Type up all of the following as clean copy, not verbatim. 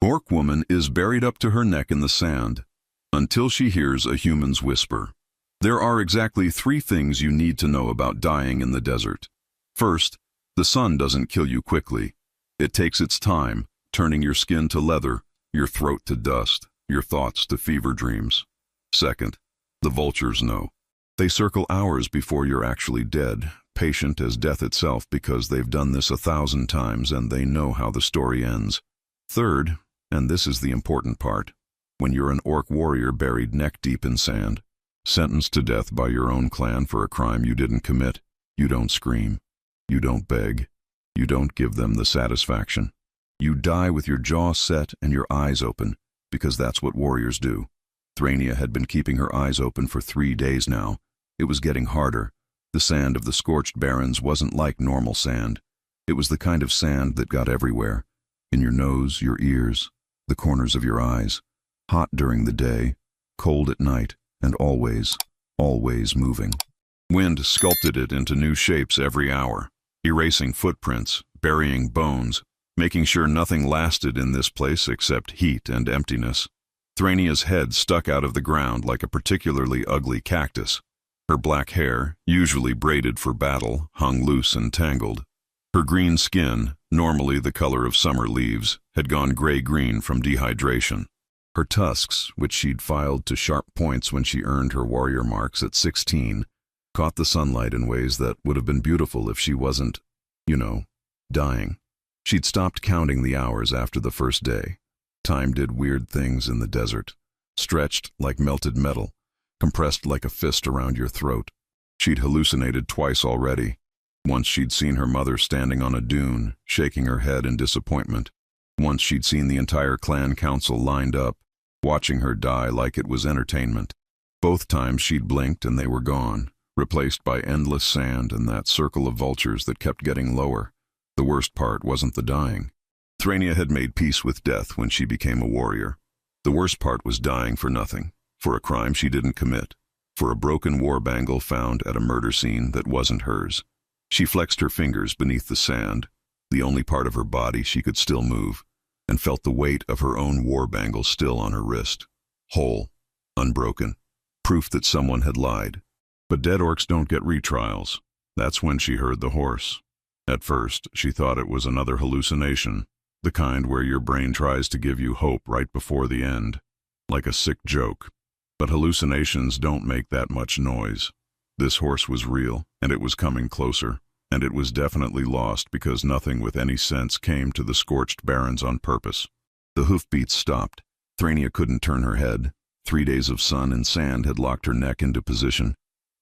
Orc woman is buried up to her neck in the sand until she hears a human's whisper. There are exactly 3 things you need to know about dying in the desert. First, the sun doesn't kill you quickly. It takes its time, turning your skin to leather, your throat to dust, your thoughts to fever dreams. Second, the vultures know. They circle hours before you're actually dead, patient as death itself because they've done this 1,000 times and they know how the story ends. Third, and this is the important part, when you're an orc warrior buried neck-deep in sand, sentenced to death by your own clan for a crime you didn't commit, you don't scream, you don't beg, you don't give them the satisfaction. You die with your jaw set and your eyes open, because that's what warriors do. Thrania had been keeping her eyes open for 3 days now. It was getting harder. The sand of the scorched barrens wasn't like normal sand. It was the kind of sand that got everywhere, in your nose, your ears, the corners of your eyes, hot during the day, cold at night, and always, always moving. Wind sculpted it into new shapes every hour, erasing footprints, burying bones, making sure nothing lasted in this place except heat and emptiness. Thrania's head stuck out of the ground like a particularly ugly cactus. Her black hair, usually braided for battle, hung loose and tangled. Her green skin, normally the color of summer leaves, had gone gray-green from dehydration. Her tusks, which she'd filed to sharp points when she earned her warrior marks at 16, caught the sunlight in ways that would have been beautiful if she wasn't, dying. She'd stopped counting the hours after the first day. Time did weird things in the desert, stretched like melted metal, compressed like a fist around your throat. She'd hallucinated twice already. Once she'd seen her mother standing on a dune, shaking her head in disappointment. Once she'd seen the entire clan council lined up, watching her die like it was entertainment. Both times she'd blinked and they were gone, replaced by endless sand and that circle of vultures that kept getting lower. The worst part wasn't the dying. Thrania had made peace with death when she became a warrior. The worst part was dying for nothing, for a crime she didn't commit, for a broken war bangle found at a murder scene that wasn't hers. She flexed her fingers beneath the sand, the only part of her body she could still move, and felt the weight of her own war bangle still on her wrist. Whole, unbroken, proof that someone had lied. But dead orcs don't get retrials. That's when she heard the horse. At first, she thought it was another hallucination, the kind where your brain tries to give you hope right before the end, like a sick joke. But hallucinations don't make that much noise. This horse was real, and it was coming closer, and it was definitely lost because nothing with any sense came to the scorched barrens on purpose. The hoofbeats stopped. Thrania couldn't turn her head. 3 days of sun and sand had locked her neck into position,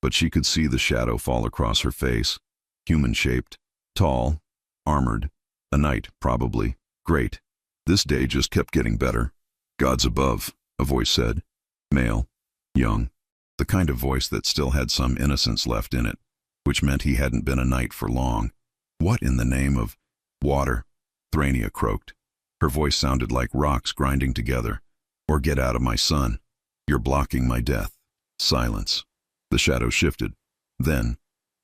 but she could see the shadow fall across her face, human-shaped, tall, armored, a knight, probably. Great. This day just kept getting better. Gods above, a voice said. Male. Young. The kind of voice that still had some innocence left in it, which meant he hadn't been a knight for long. What in the name of water? Thrania croaked. Her voice sounded like rocks grinding together. Or get out of my sun. You're blocking my death. Silence. The shadow shifted. Then,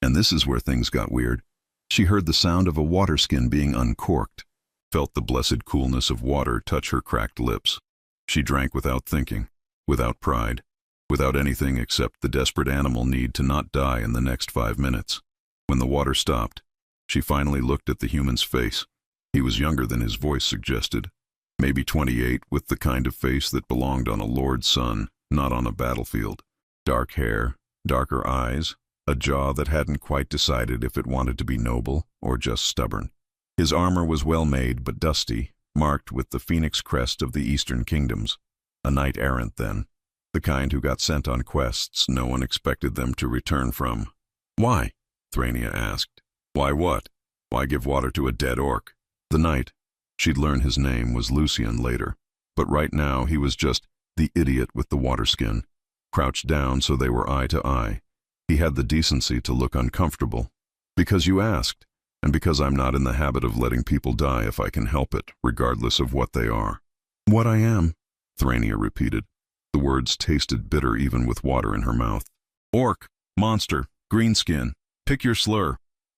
and this is where things got weird, she heard the sound of a water skin being uncorked, felt the blessed coolness of water touch her cracked lips. She drank without thinking, without pride, without anything except the desperate animal need to not die in the next 5 minutes. When the water stopped, she finally looked at the human's face. He was younger than his voice suggested, maybe 28, with the kind of face that belonged on a lord's son, not on a battlefield. Dark hair, darker eyes, a jaw that hadn't quite decided if it wanted to be noble or just stubborn. His armor was well made but dusty, marked with the phoenix crest of the eastern kingdoms. A knight-errant then, the kind who got sent on quests no one expected them to return from. Why? Thrania asked. Why what? Why give water to a dead orc? The knight, she'd learn his name, was Lucian later, but right now he was just the idiot with the water skin, crouched down so they were eye to eye. He had the decency to look uncomfortable. Because you asked, and because I'm not in the habit of letting people die if I can help it, regardless of what they are. What I am, Thrania repeated. The words tasted bitter even with water in her mouth. Orc, monster, greenskin, pick your slur.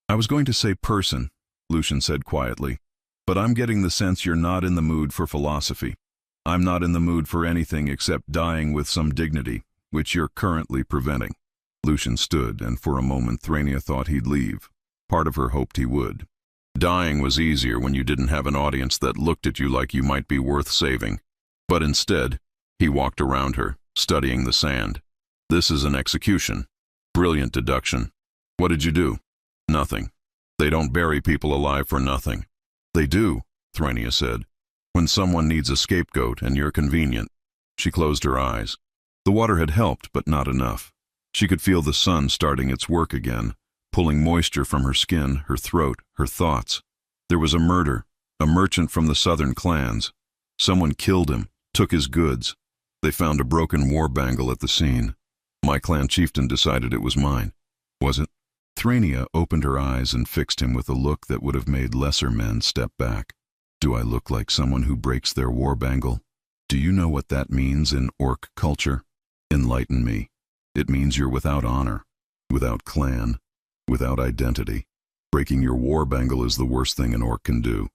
I was going to say person, Lucian said quietly. But I'm getting the sense you're not in the mood for philosophy. I'm not in the mood for anything except dying with some dignity, which you're currently preventing." Lucian stood, and for a moment Thrania thought he'd leave. Part of her hoped he would. Dying was easier when you didn't have an audience that looked at you like you might be worth saving. But instead, he walked around her, studying the sand. "This is an execution." Brilliant deduction. "What did you do?" "Nothing. They don't bury people alive for nothing." "They do," Thrania said. "When someone needs a scapegoat and you're convenient." She closed her eyes. The water had helped, but not enough. She could feel the sun starting its work again, pulling moisture from her skin, her throat, her thoughts. There was a murder, a merchant from the southern clans. Someone killed him, took his goods. They found a broken war bangle at the scene. My clan chieftain decided it was mine. Was it? Thrania opened her eyes and fixed him with a look that would have made lesser men step back. "Do I look like someone who breaks their war bangle? Do you know what that means in Orc culture? Enlighten me." "It means you're without honor, without clan, without identity. Breaking your war bangle is the worst thing an Orc can do.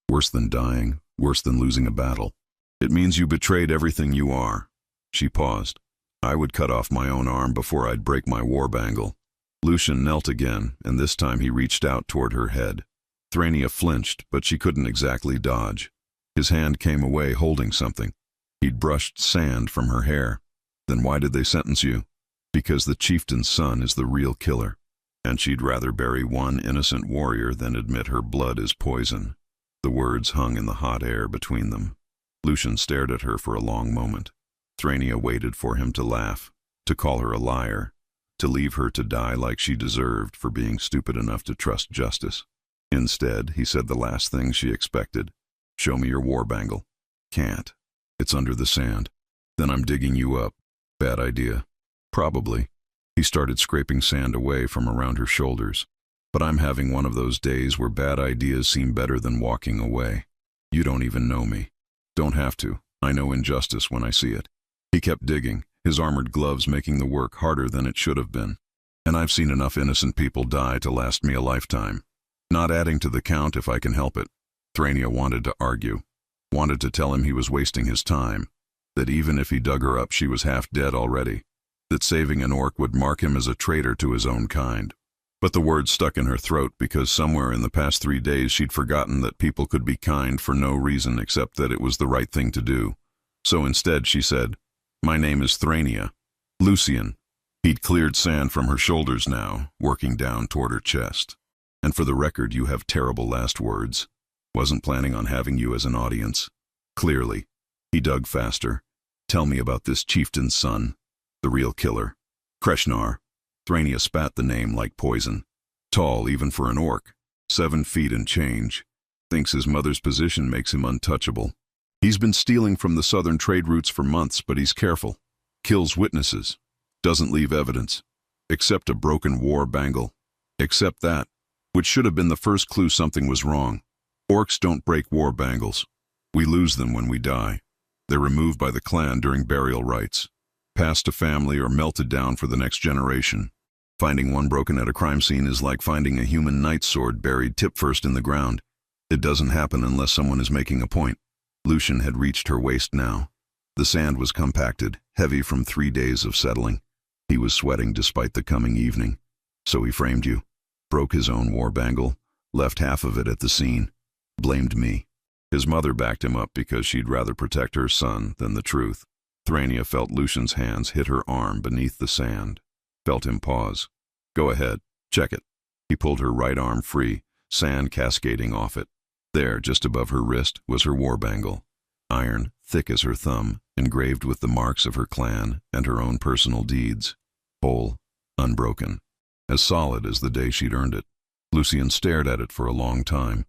Worse than dying, worse than losing a battle. It means you betrayed everything you are." She paused. "I would cut off my own arm before I'd break my war bangle." Lucian knelt again, and this time he reached out toward her head. Thrania flinched, but she couldn't exactly dodge. His hand came away holding something. He'd brushed sand from her hair. "Then why did they sentence you?" "Because the chieftain's son is the real killer, and she'd rather bury one innocent warrior than admit her blood is poison." The words hung in the hot air between them. Lucian stared at her for a long moment. Thrania waited for him to laugh, to call her a liar, to leave her to die like she deserved for being stupid enough to trust justice. Instead, he said the last thing she expected. "Show me your war bangle." "Can't. It's under the sand." "Then I'm digging you up." "Bad idea." "Probably." He started scraping sand away from around her shoulders. "But I'm having one of those days where bad ideas seem better than walking away. You don't even know me." "Don't have to. I know injustice when I see it." He kept digging, his armored gloves making the work harder than it should have been. "And I've seen enough innocent people die to last me a lifetime. Not adding to the count if I can help it." Thrania wanted to argue, wanted to tell him he was wasting his time, that even if he dug her up she was half dead already, that saving an Orc would mark him as a traitor to his own kind. But the words stuck in her throat because somewhere in the past 3 days she'd forgotten that people could be kind for no reason except that it was the right thing to do. So instead she said, "My name is Thrania. Lucian." He'd cleared sand from her shoulders now, working down toward her chest. "And for the record, you have terrible last words. Wasn't planning on having you as an audience." Clearly. He dug faster. "Tell me about this chieftain's son, the real killer." "Kreshnar." Thrania spat the name like poison. "Tall even for an Orc, 7 feet and change. Thinks his mother's position makes him untouchable. He's been stealing from the southern trade routes for months, but he's careful. Kills witnesses. Doesn't leave evidence. Except a broken war bangle. Except that, which should have been the first clue something was wrong. Orcs don't break war bangles. We lose them when we die. They're removed by the clan during burial rites, passed to family or melted down for the next generation. Finding one broken at a crime scene is like finding a human knight's sword buried tip-first in the ground. It doesn't happen unless someone is making a point." Lucian had reached her waist now. The sand was compacted, heavy from 3 days of settling. He was sweating despite the coming evening. "So he framed you. Broke his own war bangle, left half of it at the scene. Blamed me. His mother backed him up because she'd rather protect her son than the truth." Thrania felt Lucian's hands hit her arm beneath the sand. Felt him pause. "Go ahead, check it." He pulled her right arm free, sand cascading off it. There, just above her wrist, was her war bangle. Iron, thick as her thumb, engraved with the marks of her clan and her own personal deeds. Whole, unbroken, as solid as the day she'd earned it. Lucian stared at it for a long time.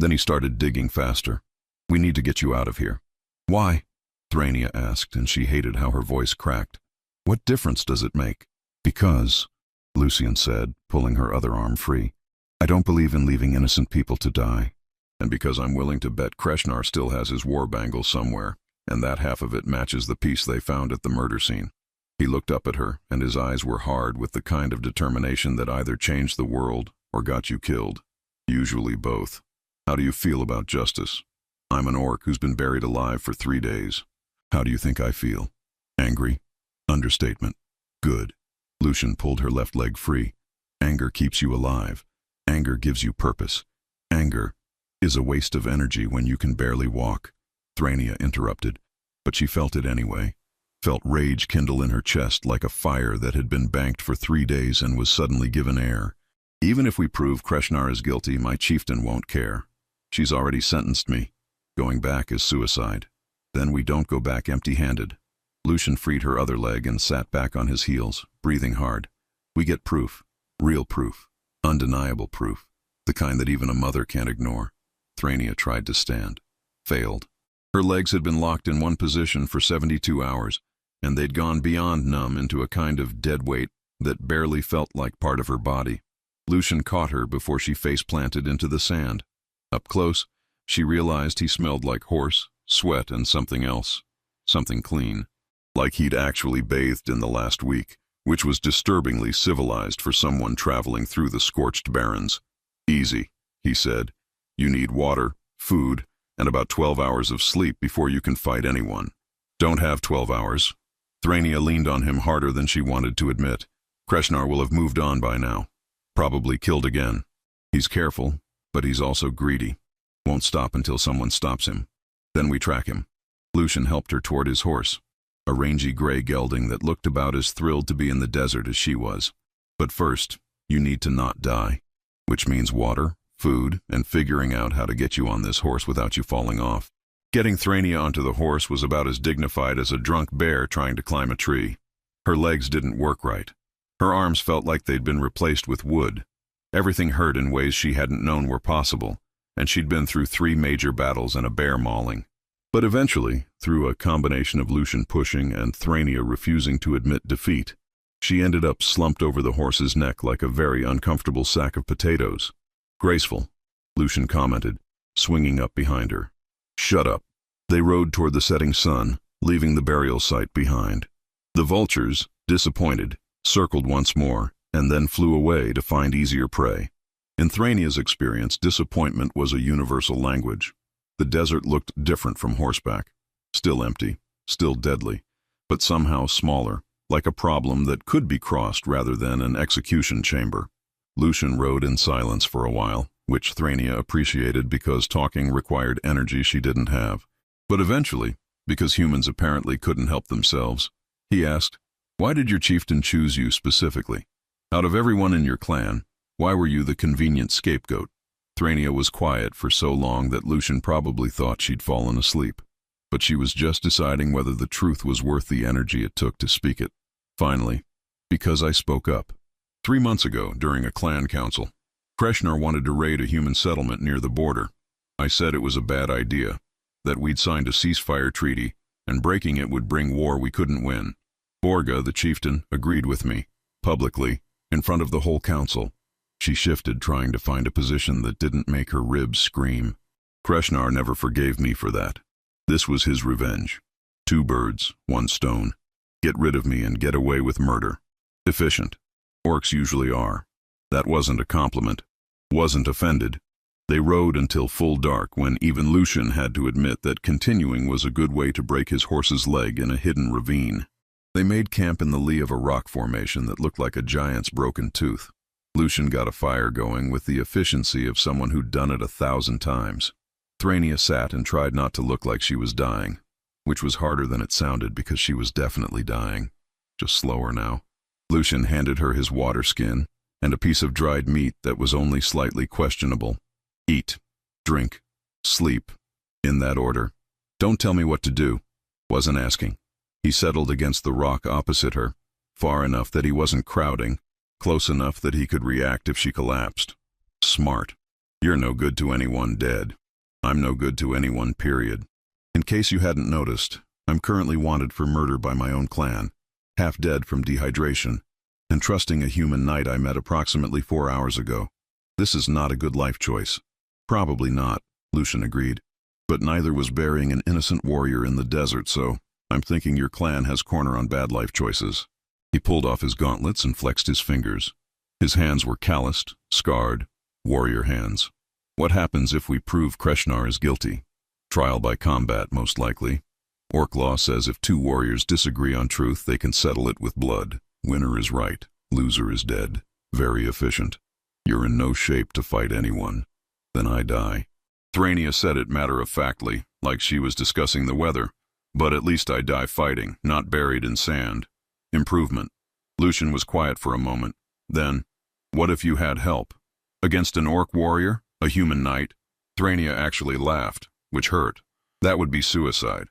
Then he started digging faster. "We need to get you out of here." "Why?" Thrania asked, and she hated how her voice cracked. "What difference does it make?" "Because," Lucian said, pulling her other arm free, "I don't believe in leaving innocent people to die. And because I'm willing to bet Kreshnar still has his war bangle somewhere, and that half of it matches the piece they found at the murder scene." He looked up at her, and his eyes were hard with the kind of determination that either changed the world or got you killed. Usually both. How do you feel about justice? I'm an orc who's been buried alive for 3 days. How do you think I feel? Angry? Understatement. Good. Lucian pulled her left leg free. Anger keeps you alive. Anger gives you purpose. Anger is a waste of energy when you can barely walk. Thrania interrupted, but she felt it anyway. Felt rage kindle in her chest like a fire that had been banked for 3 days and was suddenly given air. Even if we prove Kreshnar is guilty, my chieftain won't care. She's already sentenced me. Going back is suicide. Then we don't go back empty-handed. Lucian freed her other leg and sat back on his heels, breathing hard. We get proof. Real proof. Undeniable proof. The kind that even a mother can't ignore. Thrania tried to stand. Failed. Her legs had been locked in one position for 72 hours, and they'd gone beyond numb into a kind of dead weight that barely felt like part of her body. Lucian caught her before she face-planted into the sand. Up close, she realized he smelled like horse, sweat, and something else. Something clean. Like he'd actually bathed in the last week, which was disturbingly civilized for someone traveling through the scorched barrens. Easy, he said. You need water, food, and about 12 hours of sleep before you can fight anyone. Don't have 12 hours. Thrania leaned on him harder than she wanted to admit. Kreshnar will have moved on by now. Probably killed again. He's careful, but he's also greedy. Won't stop until someone stops him. Then we track him. Lucian helped her toward his horse, a rangy gray gelding that looked about as thrilled to be in the desert as she was. But first, you need to not die, which means water, food, and figuring out how to get you on this horse without you falling off. Getting Thrania onto the horse was about as dignified as a drunk bear trying to climb a tree. Her legs didn't work right. Her arms felt like they'd been replaced with wood. Everything hurt in ways she hadn't known were possible, and she'd been through 3 major battles and a bear mauling. But eventually, through a combination of Lucian pushing and Thrania refusing to admit defeat, she ended up slumped over the horse's neck like a very uncomfortable sack of potatoes. Graceful, Lucian commented, swinging up behind her. Shut up. They rode toward the setting sun, leaving the burial site behind. The vultures, disappointed, circled once more, and then flew away to find easier prey. In Thrania's experience, disappointment was a universal language. The desert looked different from horseback. Still empty, still deadly, but somehow smaller, like a problem that could be crossed rather than an execution chamber. Lucian rode in silence for a while, which Thrania appreciated because talking required energy she didn't have. But eventually, because humans apparently couldn't help themselves, he asked, "Why did your chieftain choose you specifically? Out of everyone in your clan, why were you the convenient scapegoat?" Thrania was quiet for so long that Lucian probably thought she'd fallen asleep. But she was just deciding whether the truth was worth the energy it took to speak it. Finally, because I spoke up. 3 months ago, during a clan council, Kreshnar wanted to raid a human settlement near the border. I said it was a bad idea, that we'd signed a ceasefire treaty, and breaking it would bring war we couldn't win. Borga, the chieftain, agreed with me, publicly, in front of the whole council. She shifted, trying to find a position that didn't make her ribs scream. Kreshnar never forgave me for that. This was his revenge. 2 birds, 1 stone. Get rid of me and get away with murder. Efficient. Orcs usually are. That wasn't a compliment. Wasn't offended. They rode until full dark, when even Lucian had to admit that continuing was a good way to break his horse's leg in a hidden ravine. They made camp in the lee of a rock formation that looked like a giant's broken tooth. Lucian got a fire going with the efficiency of someone who'd done it 1,000 times. Thrania sat and tried not to look like she was dying, which was harder than it sounded because she was definitely dying, just slower now. Lucian handed her his water skin and a piece of dried meat that was only slightly questionable. Eat, drink, sleep, in that order. Don't tell me what to do. Wasn't asking. He settled against the rock opposite her, far enough that he wasn't crowding, close enough that he could react if she collapsed. Smart. You're no good to anyone dead. I'm no good to anyone, period. In case you hadn't noticed, I'm currently wanted for murder by my own clan, half dead from dehydration, and trusting a human knight I met approximately 4 hours ago. This is not a good life choice. Probably not, Lucian agreed. But neither was burying an innocent warrior in the desert, so I'm thinking your clan has corner on bad life choices. He pulled off his gauntlets and flexed his fingers. His hands were calloused, scarred, warrior hands. What happens if we prove Kreshnar is guilty? Trial by combat, most likely. Orc law says if two warriors disagree on truth, they can settle it with blood. Winner is right, loser is dead. Very efficient. You're in no shape to fight anyone. Then I die. Thrania said it matter-of-factly, like she was discussing the weather. But at least I die fighting, not buried in sand. Improvement. Lucian was quiet for a moment. Then, what if you had help? Against an orc warrior? A human knight? Thrania actually laughed, which hurt. That would be suicide.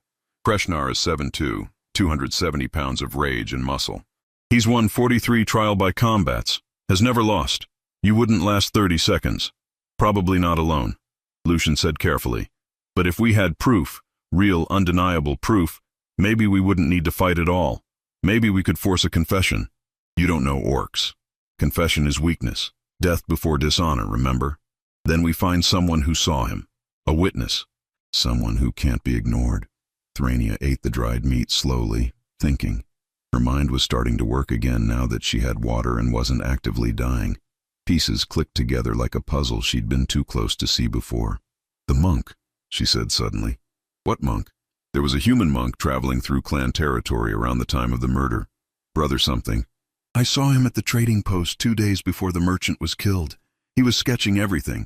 Kreshnar is 7'2", 270 pounds of rage and muscle. He's won 43 trial by combats, has never lost. You wouldn't last 30 seconds. Probably not alone, Lucian said carefully. But if we had proof, real, undeniable proof, maybe we wouldn't need to fight at all. Maybe we could force a confession. You don't know orcs. Confession is weakness. Death before dishonor, remember? Then we find someone who saw him. A witness. Someone who can't be ignored. Thrania ate the dried meat slowly, thinking. Her mind was starting to work again now that she had water and wasn't actively dying. Pieces clicked together like a puzzle she'd been too close to see before. The monk, she said suddenly. What monk? There was a human monk traveling through clan territory around the time of the murder. Brother something. I saw him at the trading post 2 days before the merchant was killed. He was sketching everything.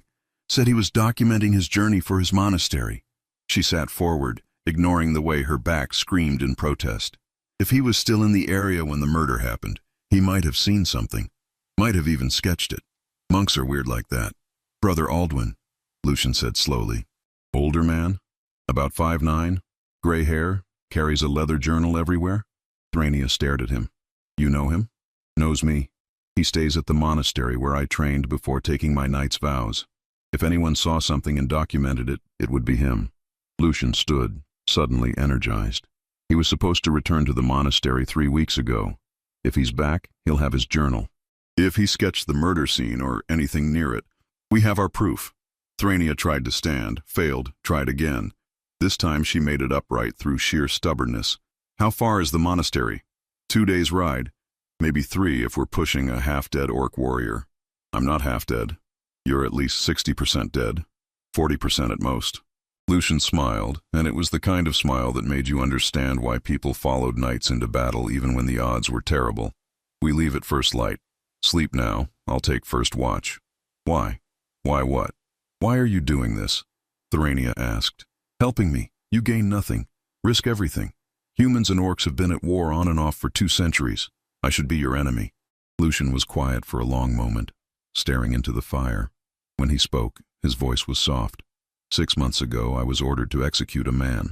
Said he was documenting his journey for his monastery. She sat forward, ignoring the way her back screamed in protest. If he was still in the area when the murder happened, he might have seen something. Might have even sketched it. Monks are weird like that. Brother Aldwin, Lucian said slowly. Older man? About 5'9", gray hair, carries a leather journal everywhere? Thrania stared at him. You know him? Knows me. He stays at the monastery where I trained before taking my knight's vows. If anyone saw something and documented it, it would be him. Lucian stood, suddenly energized. He was supposed to return to the monastery 3 weeks ago. If he's back, he'll have his journal. If he sketched the murder scene or anything near it, we have our proof. Thrania tried to stand, failed, tried again. This time she made it upright through sheer stubbornness. How far is the monastery? 2 days' ride. Maybe 3 if we're pushing a half-dead orc warrior. I'm not half-dead. You're at least 60% dead. 40% at most. Lucian smiled, and it was the kind of smile that made you understand why people followed knights into battle even when the odds were terrible. We leave at first light. Sleep now. I'll take first watch. Why? Why what? Why are you doing this? Thrania asked. Helping me. You gain nothing. Risk everything. Humans and orcs have been at war on and off for 2 centuries. I should be your enemy. Lucian was quiet for a long moment, staring into the fire. When he spoke, his voice was soft. 6 months ago, I was ordered to execute a man.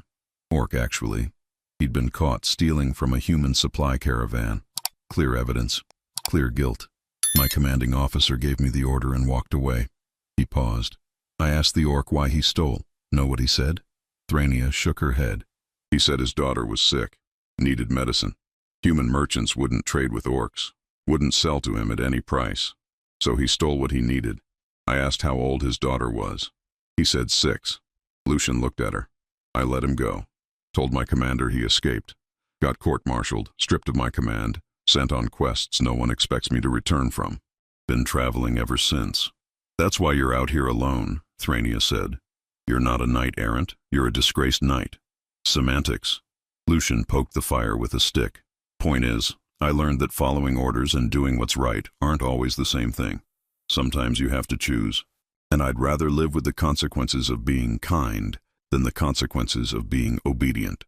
Orc, actually. He'd been caught stealing from a human supply caravan. Clear evidence. Clear guilt. My commanding officer gave me the order and walked away. He paused. I asked the orc why he stole. Know what he said? Thrania shook her head. He said his daughter was sick, needed medicine. Human merchants wouldn't trade with orcs, wouldn't sell to him at any price. So he stole what he needed. I asked how old his daughter was. He said 6. Lucian looked at her. I let him go. Told my commander he escaped. Got court-martialed, stripped of my command, sent on quests no one expects me to return from. Been traveling ever since. That's why you're out here alone, Thrania said. You're not a knight-errant, you're a disgraced knight. Semantics. Lucian poked the fire with a stick. Point is, I learned that following orders and doing what's right aren't always the same thing. Sometimes you have to choose. And I'd rather live with the consequences of being kind than the consequences of being obedient.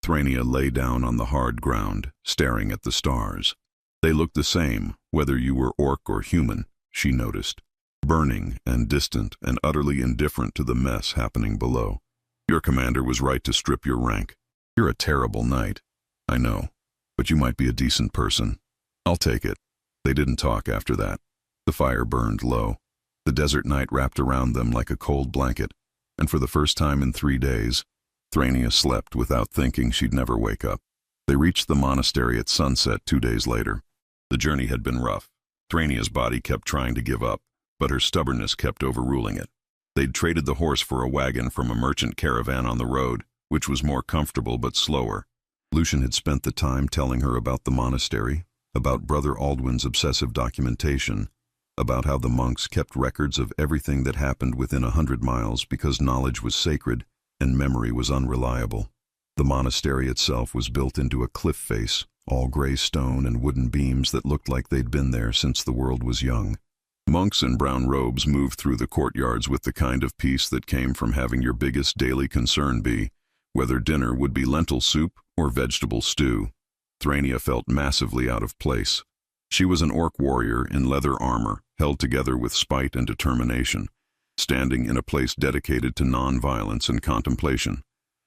Thrania lay down on the hard ground, staring at the stars. They looked the same, whether you were orc or human, she noticed. Burning and distant and utterly indifferent to the mess happening below. Your commander was right to strip your rank. You're a terrible knight. I know. But you might be a decent person. I'll take it. They didn't talk after that. The fire burned low. The desert night wrapped around them like a cold blanket, and for the first time in 3 days, Thrania slept without thinking she'd never wake up. They reached the monastery at sunset 2 days later. The journey had been rough. Thrania's body kept trying to give up, but her stubbornness kept overruling it. They'd traded the horse for a wagon from a merchant caravan on the road, which was more comfortable but slower. Lucian had spent the time telling her about the monastery, about Brother Aldwin's obsessive documentation, about how the monks kept records of everything that happened within 100 miles because knowledge was sacred and memory was unreliable. The monastery itself was built into a cliff face, all gray stone and wooden beams that looked like they'd been there since the world was young. Monks in brown robes moved through the courtyards with the kind of peace that came from having your biggest daily concern be whether dinner would be lentil soup or vegetable stew. Thrania felt massively out of place. She was an orc warrior in leather armor, held together with spite and determination, standing in a place dedicated to non-violence and contemplation.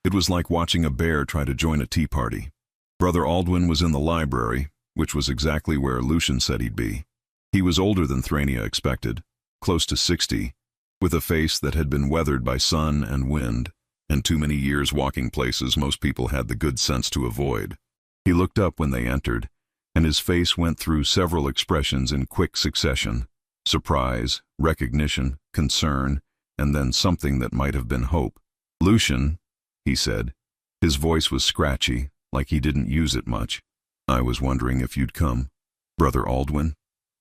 It was like watching a bear try to join a tea party. Brother Aldwin was in the library, which was exactly where Lucian said he'd be. He was older than Thrania expected, close to 60, with a face that had been weathered by sun and wind, and too many years walking places most people had the good sense to avoid. He looked up when they entered, and his face went through several expressions in quick succession: surprise, recognition, concern, and then something that might have been hope. "Lucian," he said. His voice was scratchy, like he didn't use it much. "I was wondering if you'd come." "Brother Aldwin?"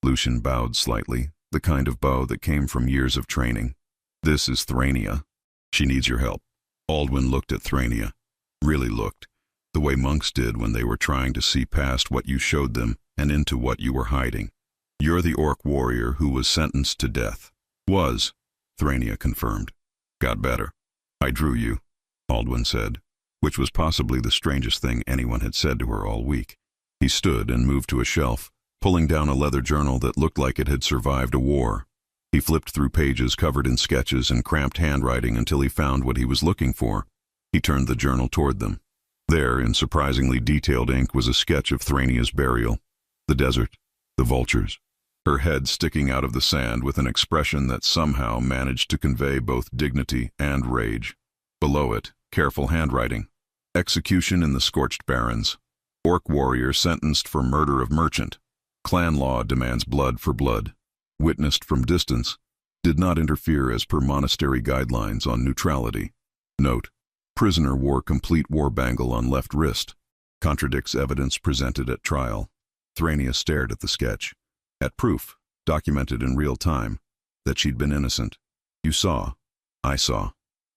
Lucian bowed slightly, the kind of bow that came from years of training. "This is Thrania. She needs your help." Aldwin looked at Thrania. Really looked. The way monks did when they were trying to see past what you showed them and into what you were hiding. "You're the orc warrior who was sentenced to death." "Was," Thrania confirmed. "Got better. I drew you," Aldwin said, which was possibly the strangest thing anyone had said to her all week. He stood and moved to a shelf, pulling down a leather journal that looked like it had survived a war. He flipped through pages covered in sketches and cramped handwriting until he found what he was looking for. He turned the journal toward them. There, in surprisingly detailed ink, was a sketch of Thrania's burial. The desert, the vultures, her head sticking out of the sand with an expression that somehow managed to convey both dignity and rage. Below it, careful handwriting. "Execution in the Scorched Barrens. Orc warrior sentenced for murder of merchant. Clan law demands blood for blood. Witnessed from distance. Did not interfere as per monastery guidelines on neutrality. Note: prisoner wore complete war bangle on left wrist. Contradicts evidence presented at trial." Thrania stared at the sketch. At proof, documented in real time, that she'd been innocent. "You saw. I saw."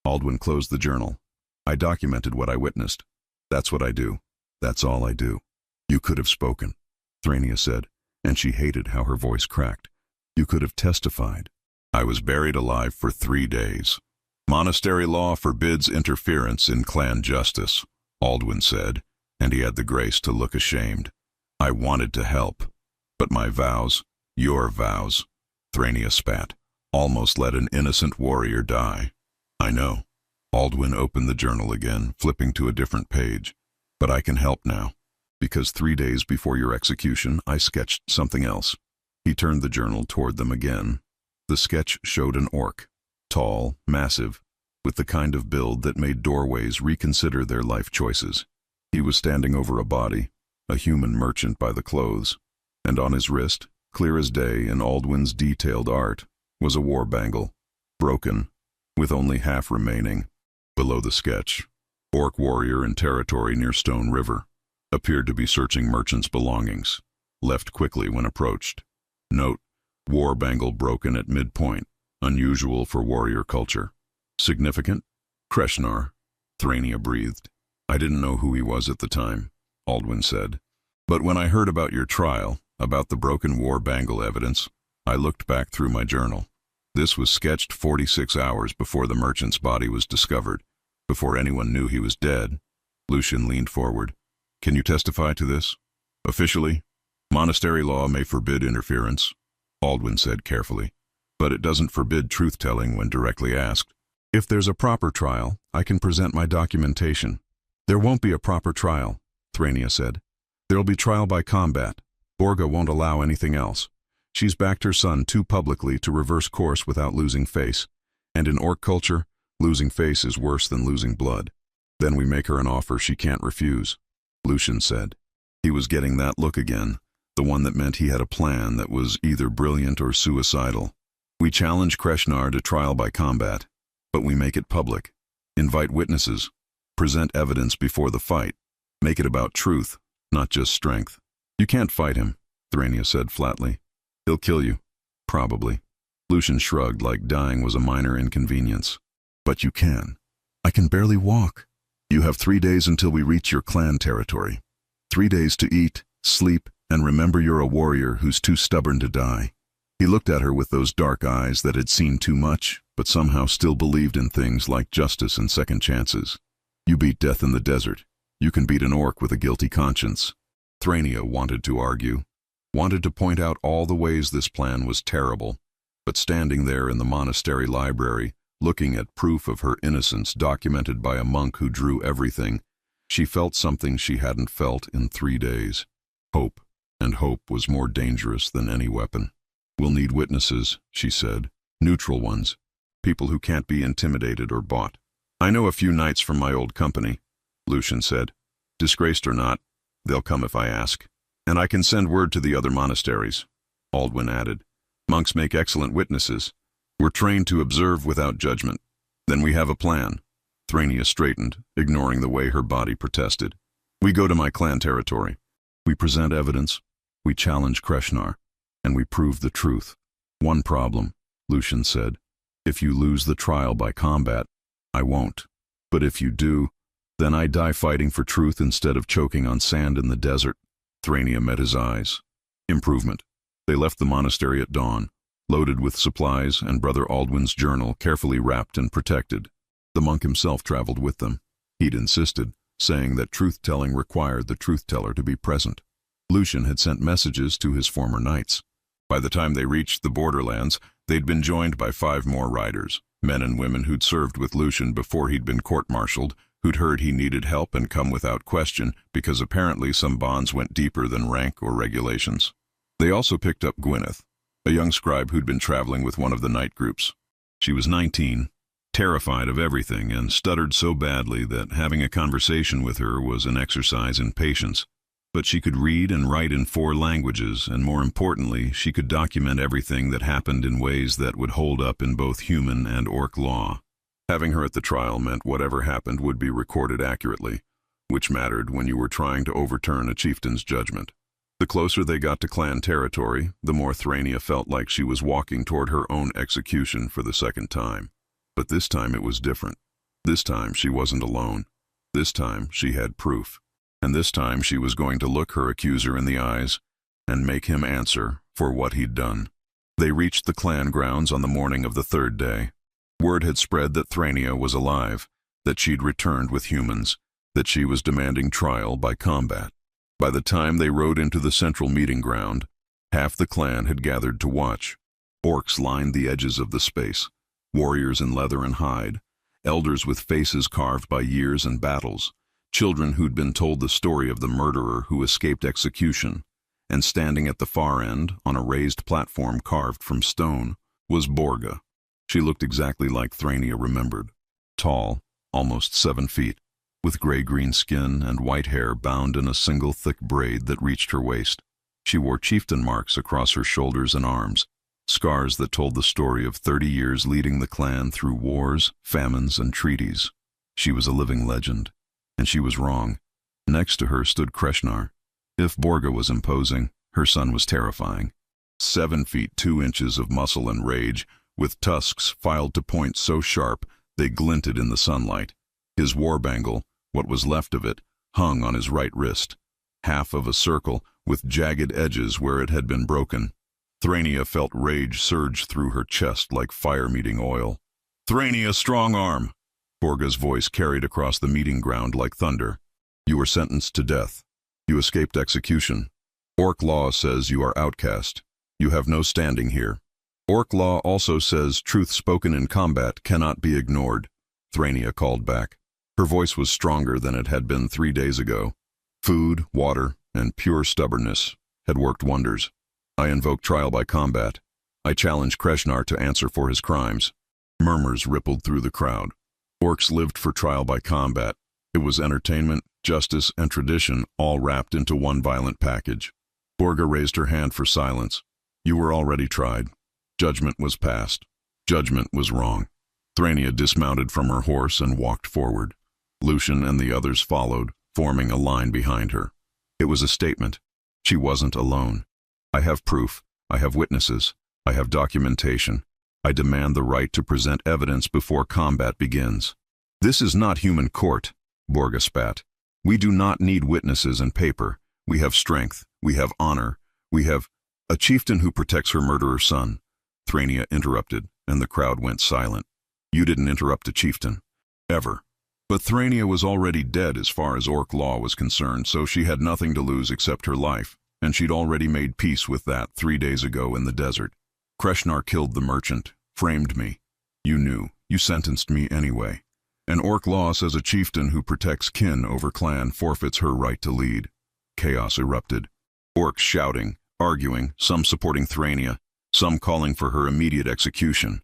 Aldwin closed the journal. "I documented what I witnessed. That's what I do. That's all I do." "You could have spoken," Thrania said, and she hated how her voice cracked. "You could have testified." "I was buried alive for 3 days. Monastery law forbids interference in clan justice," Aldwin said, and he had the grace to look ashamed. "I wanted to help, but my vows, your vows," Thrania spat, "almost let an innocent warrior die." "I know." Aldwin opened the journal again, flipping to a different page. "But I can help now, because 3 days before your execution, I sketched something else." He turned the journal toward them again. The sketch showed an orc, tall, massive, with the kind of build that made doorways reconsider their life choices. He was standing over a body, a human merchant by the clothes, and on his wrist, clear as day in Aldwin's detailed art, was a war bangle, broken, with only half remaining. Below the sketch, orc warrior in territory near Stone River, appeared to be searching merchants' belongings, left quickly when approached. Note: war bangle broken at midpoint, unusual for warrior culture. Significant? Kreshnar, Thrania breathed. "I didn't know who he was at the time," Aldwin said. "But when I heard about your trial, about the broken war bangle evidence, I looked back through my journal. This was sketched 46 hours before the merchant's body was discovered, before anyone knew he was dead." Lucian leaned forward. "Can you testify to this?" "Officially, monastery law may forbid interference," Aldwin said carefully, "but it doesn't forbid truth-telling when directly asked. If there's a proper trial, I can present my documentation." "There won't be a proper trial," Thrania said. "There'll be trial by combat. Borga won't allow anything else. She's backed her son too publicly to reverse course without losing face. And in orc culture, losing face is worse than losing blood. Then we make her an offer she can't refuse," Lucian said. He was getting that look again, the one that meant he had a plan that was either brilliant or suicidal. "We challenge Kreshnar to trial by combat, but we make it public. Invite witnesses. Present evidence before the fight. Make it about truth, not just strength." "You can't fight him," Thrania said flatly. "He'll kill you." Probably. Lucian shrugged like dying was a minor inconvenience. But you can. I can barely walk. You have 3 days until we reach your clan territory. 3 days to eat, sleep, and remember you're a warrior who's too stubborn to die. He looked at her with those dark eyes that had seen too much, but somehow still believed in things like justice and second chances. You beat death in the desert. You can beat an orc with a guilty conscience. Thrania wanted to argue, wanted to point out all the ways this plan was terrible, but standing there in the monastery library, looking at proof of her innocence documented by a monk who drew everything, she felt something she hadn't felt in 3 days. Hope, and hope was more dangerous than any weapon. We'll need witnesses, she said, neutral ones, people who can't be intimidated or bought. I know a few knights from my old company, Lucian said. Disgraced or not, they'll come if I ask. And I can send word to the other monasteries, Aldwin added. Monks make excellent witnesses. We're trained to observe without judgment. Then we have a plan. Thrania straightened, ignoring the way her body protested. We go to my clan territory. We present evidence. We challenge Kreshnar. And we prove the truth. One problem, Lucian said. If you lose the trial by combat, I won't. But if you do, then I die fighting for truth instead of choking on sand in the desert. Thrania met his eyes. Improvement. They left the monastery at dawn, loaded with supplies and Brother Aldwin's journal carefully wrapped and protected. The monk himself traveled with them. He'd insisted, saying that truth-telling required the truth-teller to be present. Lucian had sent messages to his former knights. By the time they reached the borderlands, they'd been joined by 5 more riders, men and women who'd served with Lucian before he'd been court-martialed, who'd heard he needed help and come without question because apparently some bonds went deeper than rank or regulations. They also picked up Gwyneth, a young scribe who'd been traveling with one of the night groups. She was 19, terrified of everything, and stuttered so badly that having a conversation with her was an exercise in patience. But she could read and write in 4 languages, and more importantly, she could document everything that happened in ways that would hold up in both human and orc law. Having her at the trial meant whatever happened would be recorded accurately, which mattered when you were trying to overturn a chieftain's judgment. The closer they got to clan territory, the more Thrania felt like she was walking toward her own execution for the second time. But this time it was different. This time she wasn't alone. This time she had proof. And this time she was going to look her accuser in the eyes and make him answer for what he'd done. They reached the clan grounds on the morning of the 3rd day. Word had spread that Thrania was alive, that she'd returned with humans, that she was demanding trial by combat. By the time they rode into the central meeting ground, half the clan had gathered to watch. Orcs lined the edges of the space, warriors in leather and hide, elders with faces carved by years and battles, children who'd been told the story of the murderer who escaped execution, and standing at the far end, on a raised platform carved from stone, was Borga. She looked exactly like Thrania remembered. Tall, almost 7 feet, with gray-green skin and white hair bound in a single thick braid that reached her waist. She wore chieftain marks across her shoulders and arms, scars that told the story of 30 years leading the clan through wars, famines, and treaties. She was a living legend. And she was wrong. Next to her stood Kreshnar. If Borga was imposing, her son was terrifying. 7 feet 2 inches of muscle and rage, with tusks filed to points so sharp they glinted in the sunlight. His war bangle, what was left of it, hung on his right wrist, half of a circle with jagged edges where it had been broken. Thrania felt rage surge through her chest like fire meeting oil. Thrania, strong arm! Borga's voice carried across the meeting ground like thunder. You were sentenced to death. You escaped execution. Orc law says you are outcast. You have no standing here. Orc law also says truth spoken in combat cannot be ignored, Thrania called back. Her voice was stronger than it had been 3 days ago. Food, water, and pure stubbornness had worked wonders. I invoke trial by combat. I challenge Kreshnar to answer for his crimes. Murmurs rippled through the crowd. Orcs lived for trial by combat. It was entertainment, justice, and tradition all wrapped into one violent package. Borga raised her hand for silence. You were already tried. Judgment was passed. Judgment was wrong. Thrania dismounted from her horse and walked forward. Lucian and the others followed, forming a line behind her. It was a statement. She wasn't alone. I have proof. I have witnesses. I have documentation. I demand the right to present evidence before combat begins. This is not human court, Borga spat. We do not need witnesses and paper. We have strength. We have honor. We have a chieftain who protects her murderer son. Thrania interrupted, and the crowd went silent. You didn't interrupt a chieftain. Ever. But Thrania was already dead as far as Orc law was concerned, so she had nothing to lose except her life, and she'd already made peace with that 3 days ago in the desert. Kreshnar killed the merchant, framed me. You knew. You sentenced me anyway. And Orc law says a chieftain who protects kin over clan forfeits her right to lead. Chaos erupted. Orcs shouting, arguing, some supporting Thrania, some calling for her immediate execution.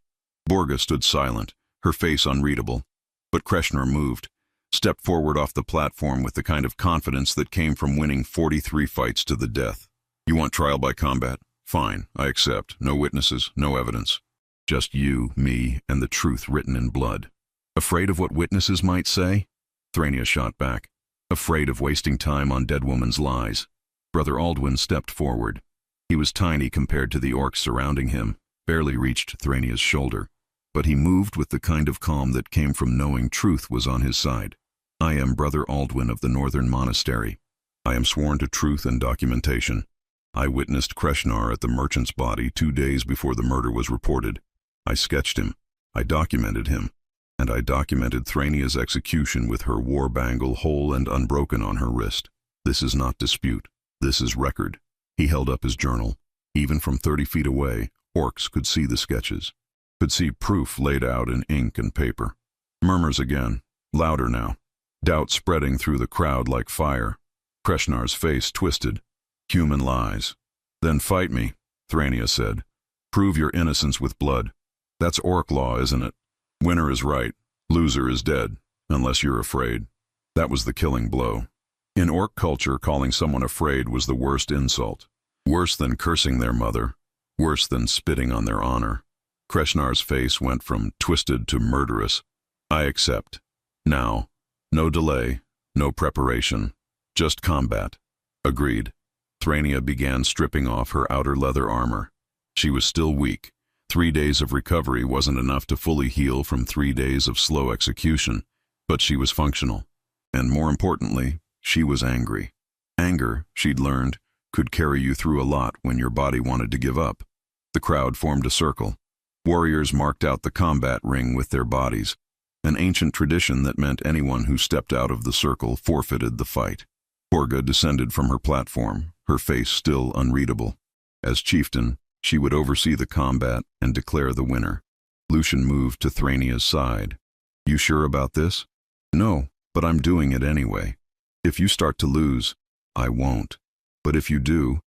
Borga stood silent, her face unreadable. But Kreshnar moved, stepped forward off the platform with the kind of confidence that came from winning 43 fights to the death. You want trial by combat? Fine, I accept. No witnesses, no evidence. Just you, me, and the truth written in blood. Afraid of what witnesses might say? Thrania shot back. Afraid of wasting time on dead woman's lies. Brother Aldwin stepped forward. He was tiny compared to the orcs surrounding him, barely reached Thrania's shoulder. But he moved with the kind of calm that came from knowing truth was on his side. I am Brother Aldwin of the Northern Monastery. I am sworn to truth and documentation. I witnessed Kreshnar at the merchant's body 2 days before the murder was reported. I sketched him. I documented him. And I documented Thrania's execution with her war bangle whole and unbroken on her wrist. This is not dispute. This is record. He held up his journal. Even from 30 feet away, orcs could see the sketches. Could see proof laid out in ink and paper. Murmurs again, louder now. Doubt spreading through the crowd like fire. Kreshnar's face twisted. Human lies. Then fight me, Thrania said. Prove your innocence with blood. That's orc law, isn't it? Winner is right. Loser is dead, unless you're afraid. That was the killing blow. In orc culture, calling someone afraid was the worst insult. Worse than cursing their mother. Worse than spitting on their honor. Kreshnar's face went from twisted to murderous. I accept. Now. No delay. No preparation. Just combat. Agreed. Thrania began stripping off her outer leather armor. She was still weak. 3 days of recovery wasn't enough to fully heal from 3 days of slow execution, but she was functional. And more importantly, she was angry. Anger, she'd learned, could carry you through a lot when your body wanted to give up. The crowd formed a circle. Warriors marked out the combat ring with their bodies, an ancient tradition that meant anyone who stepped out of the circle forfeited the fight. Borga descended from her platform, her face still unreadable. As chieftain, she would oversee the combat and declare the winner. Lucian moved to Thrania's side. You sure about this? No, but I'm doing it anyway. If you start to lose, I won't. But if you do,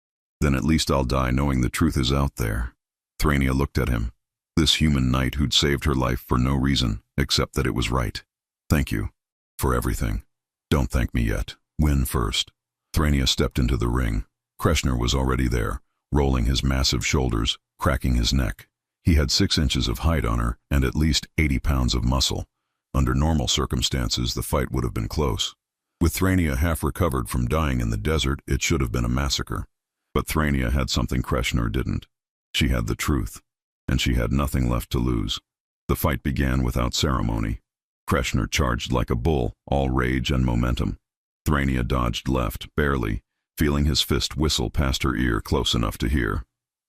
then at least I'll die knowing the truth is out there. Thrania looked at him. This human knight who'd saved her life for no reason, except that it was right. Thank you. For everything. Don't thank me yet. Win first. Thrania stepped into the ring. Kreshnar was already there, rolling his massive shoulders, cracking his neck. He had 6 inches of height on her and at least 80 pounds of muscle. Under normal circumstances, the fight would have been close. With Thrania half recovered from dying in the desert, it should have been a massacre. But Thrania had something Kreshnar didn't. She had the truth, and she had nothing left to lose. The fight began without ceremony. Kreshnar charged like a bull, all rage and momentum. Thrania dodged left, barely, feeling his fist whistle past her ear close enough to hear.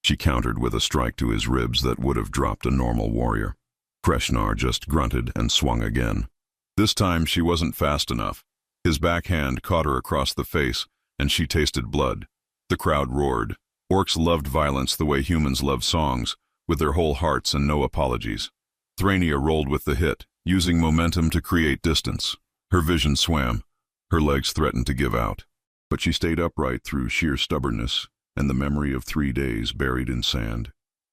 She countered with a strike to his ribs that would have dropped a normal warrior. Kreshnar just grunted and swung again. This time she wasn't fast enough. His backhand caught her across the face, and she tasted blood. The crowd roared. Orcs loved violence the way humans love songs, with their whole hearts and no apologies. Thrania rolled with the hit, using momentum to create distance. Her vision swam. Her legs threatened to give out. But she stayed upright through sheer stubbornness and the memory of 3 days buried in sand.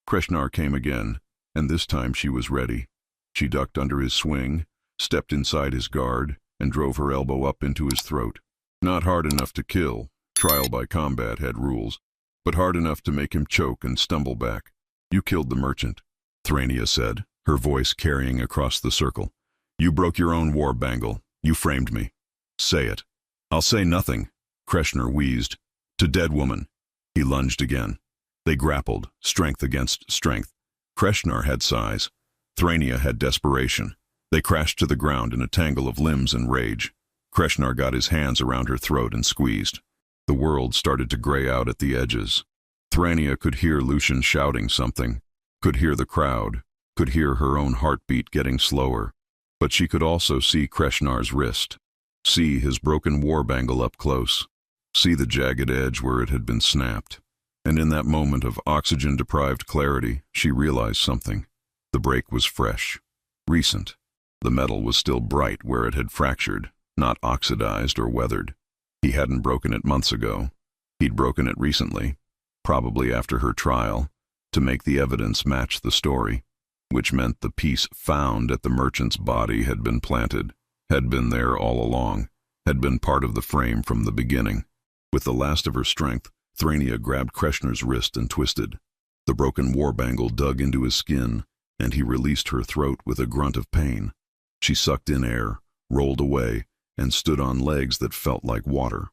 Kreshnar came again, and this time she was ready. She ducked under his swing, stepped inside his guard, and drove her elbow up into his throat. Not hard enough to kill, trial by combat had rules, but hard enough to make him choke and stumble back. You killed the merchant, Thrania said, her voice carrying across the circle. You broke your own war bangle. You framed me. Say it. I'll say nothing, Kreshnar wheezed. To dead woman. He lunged again. They grappled, strength against strength. Kreshnar had size. Thrania had desperation. They crashed to the ground in a tangle of limbs and rage. Kreshnar got his hands around her throat and squeezed. The world started to gray out at the edges. Thrania could hear Lucian shouting something, could hear the crowd, could hear her own heartbeat getting slower. But she could also see Kreshnar's wrist, see his broken war bangle up close, see the jagged edge where it had been snapped. And in that moment of oxygen-deprived clarity, she realized something. The break was fresh, recent. The metal was still bright where it had fractured, not oxidized or weathered. He hadn't broken it months ago. He'd broken it recently, probably after her trial, to make the evidence match the story, which meant the piece found at the merchant's body had been planted, had been there all along, had been part of the frame from the beginning. With the last of her strength, Thrania grabbed Kreshnar's wrist and twisted. The broken war bangle dug into his skin, and he released her throat with a grunt of pain. She sucked in air, rolled away, and stood on legs that felt like water.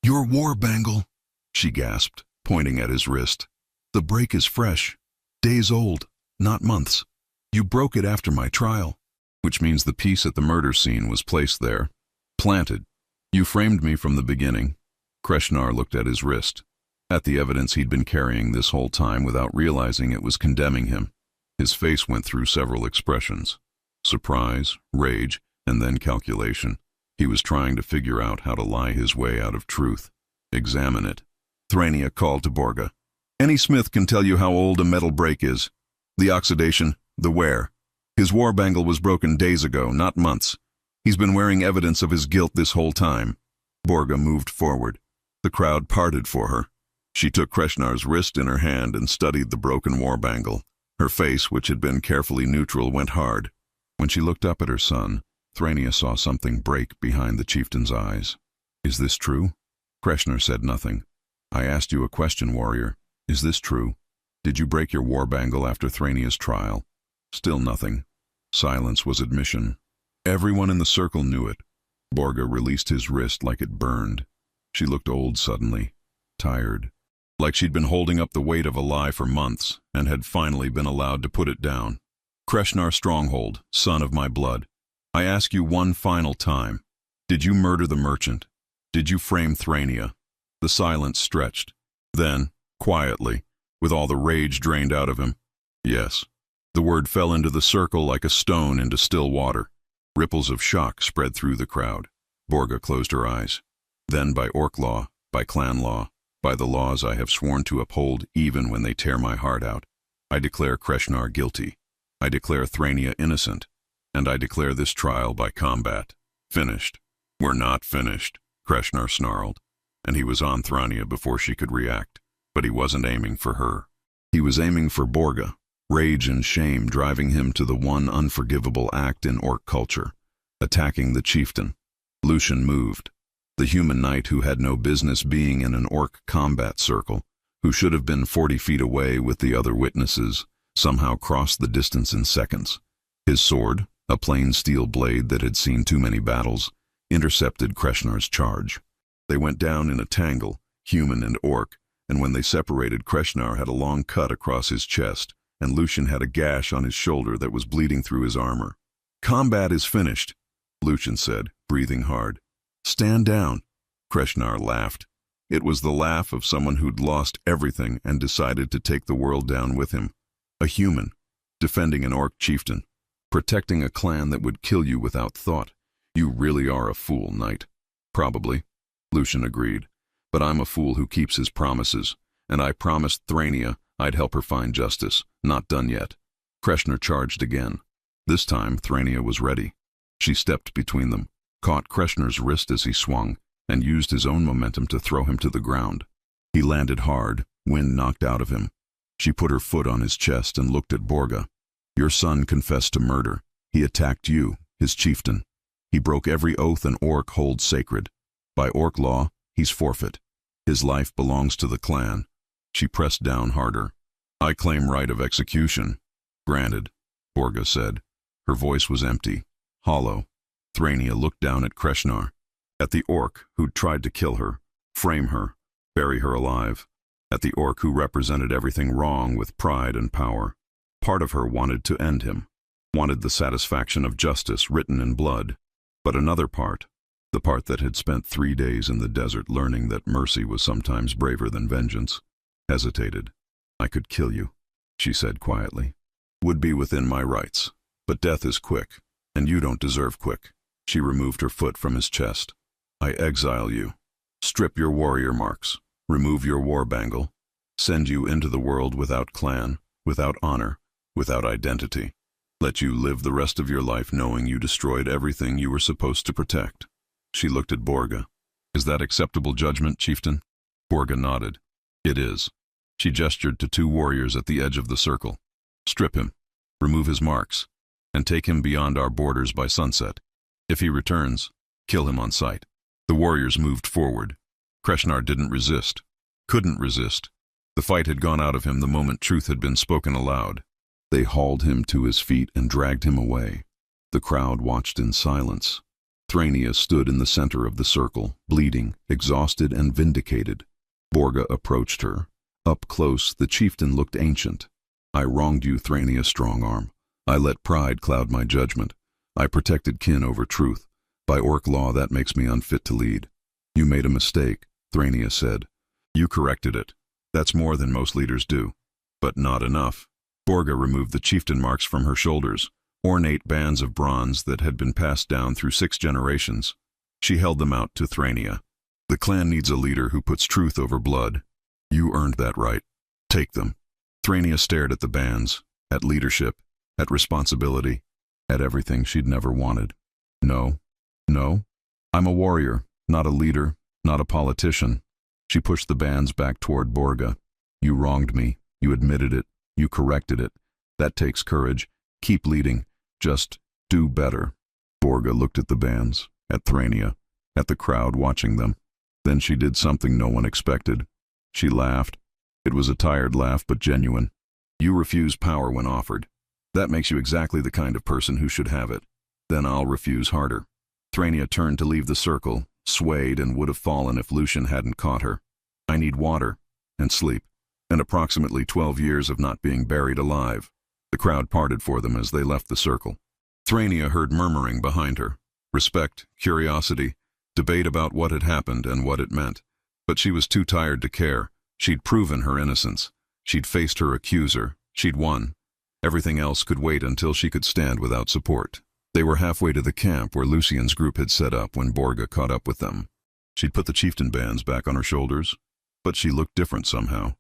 "Your war bangle," she gasped, pointing at his wrist. "The break is fresh, days old, not months. You broke it after my trial." "Which means the piece at the murder scene was placed there, planted. You framed me from the beginning." Kreshnar looked at his wrist, at the evidence he'd been carrying this whole time without realizing it was condemning him. His face went through several expressions: surprise, rage, and then calculation. He was trying to figure out how to lie his way out of truth. Examine it. Thrania called to Borga. "Any smith can tell you how old a metal break is. The oxidation, the wear. His war bangle was broken days ago, not months. He's been wearing evidence of his guilt this whole time." Borga moved forward. The crowd parted for her. She took Kreshnar's wrist in her hand and studied the broken war bangle. Her face, which had been carefully neutral, went hard. When she looked up at her son, Thrania saw something break behind the chieftain's eyes. "Is this true?" Kreshnar said nothing. "I asked you a question, warrior. Is this true? Did you break your war bangle after Thrania's trial?" Still nothing. Silence was admission. Everyone in the circle knew it. Borga released his wrist like it burned. She looked old suddenly, tired, like she'd been holding up the weight of a lie for months and had finally been allowed to put it down. "Kreshnar Stronghold, son of my blood, I ask you one final time. Did you murder the merchant? Did you frame Thrania?" The silence stretched. Then, quietly, with all the rage drained out of him, "Yes." The word fell into the circle like a stone into still water. Ripples of shock spread through the crowd. Borga closed her eyes. "Then by Orc law, by clan law, by the laws I have sworn to uphold even when they tear my heart out, I declare Kreshnar guilty. I declare Thrania innocent. And I declare this trial by combat finished." "We're not finished," Kreshnar snarled. And he was on Thrania before she could react. But he wasn't aiming for her. He was aiming for Borga, rage and shame driving him to the one unforgivable act in Orc culture, attacking the chieftain. Lucian moved. The human knight who had no business being in an Orc combat circle, who should have been 40 feet away with the other witnesses, somehow crossed the distance in seconds. His sword, a plain steel blade that had seen too many battles, intercepted Kreshnar's charge. They went down in a tangle, human and Orc, and when they separated, Kreshnar had a long cut across his chest, and Lucian had a gash on his shoulder that was bleeding through his armor. "Combat is finished," Lucian said, breathing hard. "Stand down." Kreshnar laughed. It was the laugh of someone who'd lost everything and decided to take the world down with him. A human, defending an Orc chieftain, protecting a clan that would kill you without thought. "You really are a fool, knight." "Probably," Lucian agreed. "But I'm a fool who keeps his promises, and I promised Thrania I'd help her find justice. Not done yet." Kreshnar charged again. This time, Thrania was ready. She stepped between them, caught Kreshnar's wrist as he swung, and used his own momentum to throw him to the ground. He landed hard, wind knocked out of him. She put her foot on his chest and looked at Borga. "Your son confessed to murder. He attacked you, his chieftain. He broke every oath an Orc holds sacred. By Orc law, he's forfeit. His life belongs to the clan." She pressed down harder. "I claim right of execution." "Granted," Borga said. Her voice was empty, hollow. Thrania looked down at Kreshnar, at the Orc who'd tried to kill her, frame her, bury her alive, at the orc who represented everything wrong with pride and power. Part of her wanted to end him, wanted the satisfaction of justice written in blood. But another part, the part that had spent 3 days in the desert learning that mercy was sometimes braver than vengeance, hesitated. "I could kill you," she said quietly. "Would be within my rights. But death is quick, and you don't deserve quick." She removed her foot from his chest. "I exile you. Strip your warrior marks. Remove your war bangle. Send you into the world without clan, without honor, without identity. Let you live the rest of your life knowing you destroyed everything you were supposed to protect." She looked at Borga. "Is that acceptable judgment, chieftain?" Borga nodded. "It is." She gestured to 2 warriors at the edge of the circle. "Strip him, remove his marks, and take him beyond our borders by sunset. If he returns, kill him on sight." The warriors moved forward. Kreshnar didn't resist, couldn't resist. The fight had gone out of him the moment truth had been spoken aloud. They hauled him to his feet and dragged him away. The crowd watched in silence. Thrania stood in the center of the circle, bleeding, exhausted and vindicated. Borga approached her. Up close, the chieftain looked ancient. "I wronged you, Thrania Strongarm. I let pride cloud my judgment. I protected kin over truth. By orc law, that makes me unfit to lead." "You made a mistake," Thrania said. "You corrected it. That's more than most leaders do. But not enough." Borga removed the chieftain marks from her shoulders, ornate bands of bronze that had been passed down through 6 generations. She held them out to Thrania. "The clan needs a leader who puts truth over blood. You earned that right. Take them." Thrania stared at the bands, at leadership, at responsibility, at everything she'd never wanted. "No, no. I'm a warrior, not a leader, not a politician." She pushed the bands back toward Borga. "You wronged me. You admitted it. You corrected it. That takes courage. Keep leading. Just do better." Borga looked at the bands, at Thrania, at the crowd watching them. Then she did something no one expected. She laughed. It was a tired laugh, but genuine. "You refuse power when offered. That makes you exactly the kind of person who should have it. Then I'll refuse harder." Thrania turned to leave the circle, swayed and would have fallen if Lucian hadn't caught her. "I need water, and sleep, and approximately 12 years of not being buried alive." The crowd parted for them as they left the circle. Thrania heard murmuring behind her. Respect, curiosity, debate about what had happened and what it meant. But she was too tired to care. She'd proven her innocence. She'd faced her accuser. She'd won. Everything else could wait until she could stand without support. They were halfway to the camp where Lucian's group had set up when Borga caught up with them. She'd put the chieftain bands back on her shoulders, but she looked different somehow.